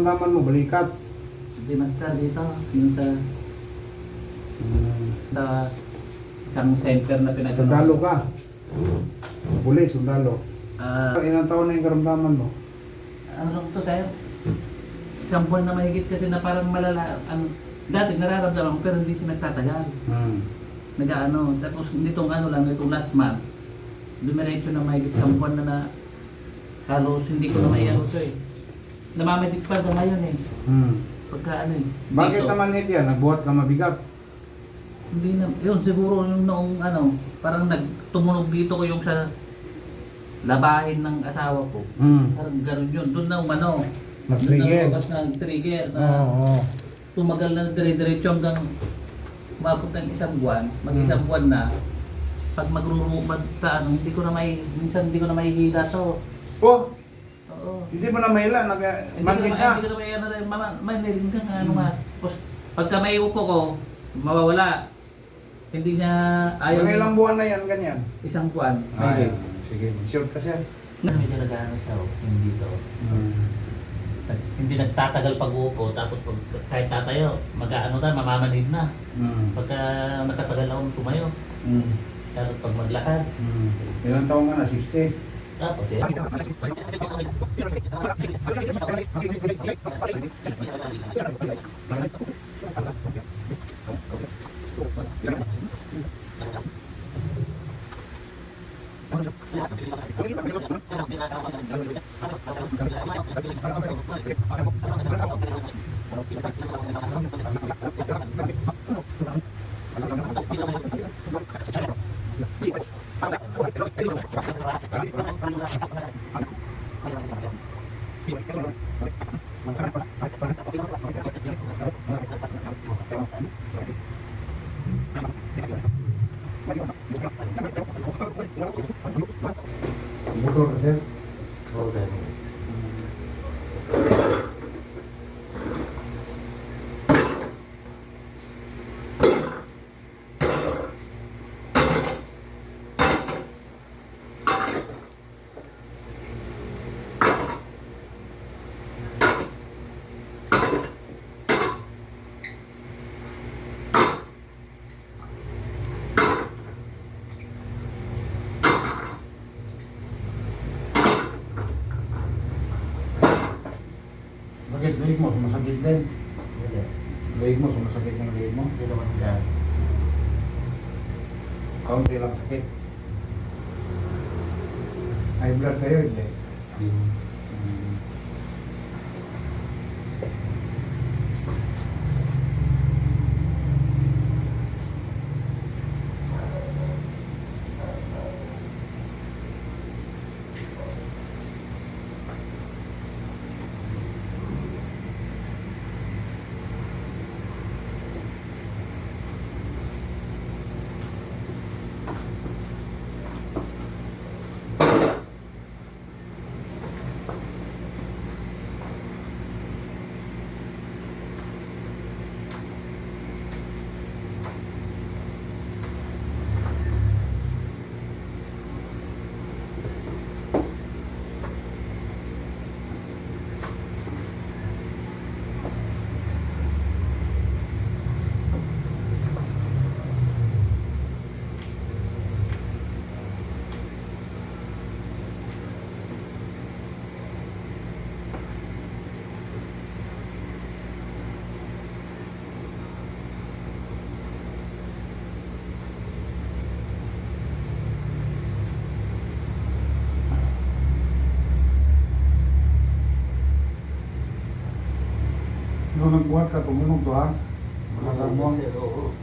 karamdaman mo, balikat. Hindi master dito, yung sa isang center na Sundalo ka. Pulis, sundalo. Ilang taon na yung karamdaman mo? Ano lang to sir? Isang buwan na mahigit kasi na parang malala, dati nararamdaman ko pero hindi siya nagtatagal. Nag-ano, tapos nitong ano lang, nitong last month, dumiretso na mahigit isang buwan na halos hindi ko na maiano to eh. Namamadig pa hanggang ngayon eh. Pagka ano eh. Bakit dito. naman hit yan? Nagbuhat ka mabigat? Hindi na, yun siguro yung noong ano, parang nagtumunog dito ko yung sa labahin ng asawa ko. Parang gano'n yun, doon na umano. Nag-trigger. Doon na nag-trigger na Oo. tumagal na dire-diretso hanggang umabot ng isang buwan, mag-isang buwan na. Pag hindi ko na minsan hindi ko na mahihila to. Oh! Oo. Hindi mo na mahila, manhid ka. Hindi ko na manirin ka nga, ano nga. Tapos pagka may upo ko, mawawala. Hindi niya ayaw. Mga ilang buwan na yan, ganyan? Isang buwan. Ay, sige, sure ka siya. Medyo nag-ano siya, hindi to. Hindi nagtatagal pag-uupo, tapos kahit tatayo, mag-ano na, mamamanid na. Pagka nakatagal akong tumayo, lalo pag maglakad. Ilang taon ka na? 60? Tapos eh. Motor ka, sir? Okay. Bakit leg mo? Sumasakit din? Hindi. Leg mo, sumasakit ng leg mo? Hindi naman dyan. Kaunti lang sakit. High blood kayo, hindi? Nung nagbuhat ka, tumunog to ha? Malakas mo. Oo.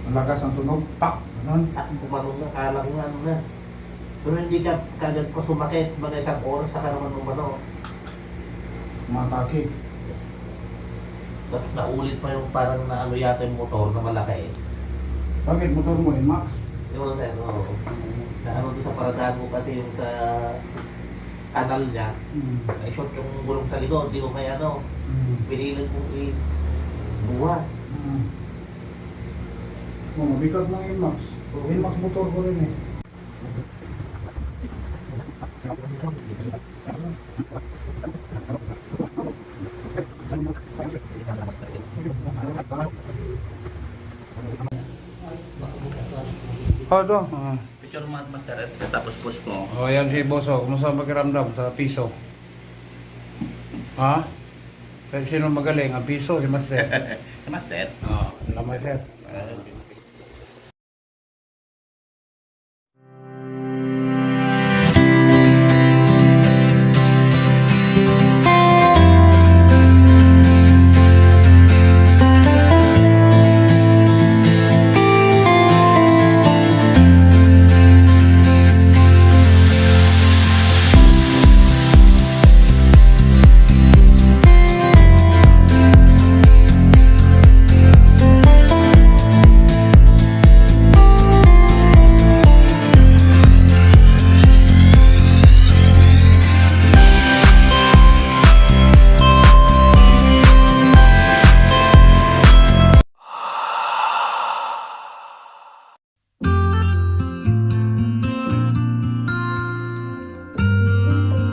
Malakas ang tunog. Pak! Ganun. At kumarong na, kala ko nga ano na. Pero hindi ka kagad pa sumakit, mga isang oras sa naman umano. Matake. Tapos naulit pa yung parang na ano yata yung motor na malaki. Bakit motor mo, Max? Yun sir, oo. Na ano doon sa paradahan mo kasi yung sa kanal niya, ay short yung gulong sa likod, di ko kaya ano, pinilan kong i-buhat. Mabigat ng Inmax. Inmax motor ko rin eh. Oh, ito. Picture mo at master at tapos push mo. Oh, yan si Boso. Kumusta ang pakiramdam sa piso? Ha? Sino magaling? Ang piso, si Master. Master? Oh, lamay sir.